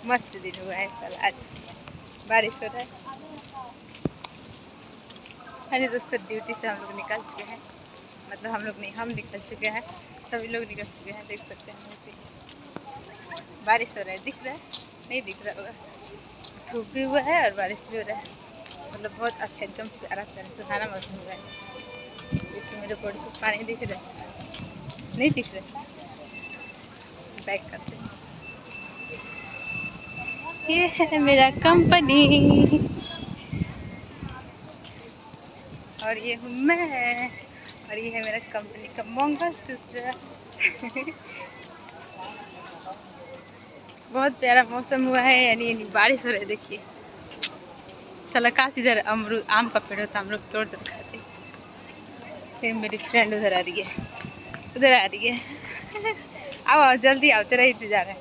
मस्त दिन हुआ है साल आज, बारिश हो रहा है। अरे दोस्तों ड्यूटी से हम लोग निकल चुके हैं, मतलब हम लोग नहीं, हम निकल चुके हैं, सभी लोग निकल चुके हैं। देख सकते हैं मेरे पीछे बारिश हो रहा है, दिख रहा है? नहीं दिख रहा होगा। धूप भी हुआ है और बारिश भी हो रहा है, मतलब बहुत अच्छा एकदम प्यारा प्यारा सुहाना मौसम हुआ है। देखिए मेरे बॉडी पे पानी दिख रहा है, नहीं दिख रहा है? बैक करते हैं। ये है मेरा कंपनी और ये हूँ मैं, और ये है मेरा कंपनी का मंगलसूत्र। बहुत प्यारा मौसम हुआ है, यानी बारिश हो रही है। देखिए साला काश इधर अमरूद आम का पेड़ होता, हम लोग तोड़ तोड़ खाते। फिर मेरी फ्रेंड उधर आ रही है, उधर आ रही है। आओ आओ जल्दी आओ, तेरा इंतजार है।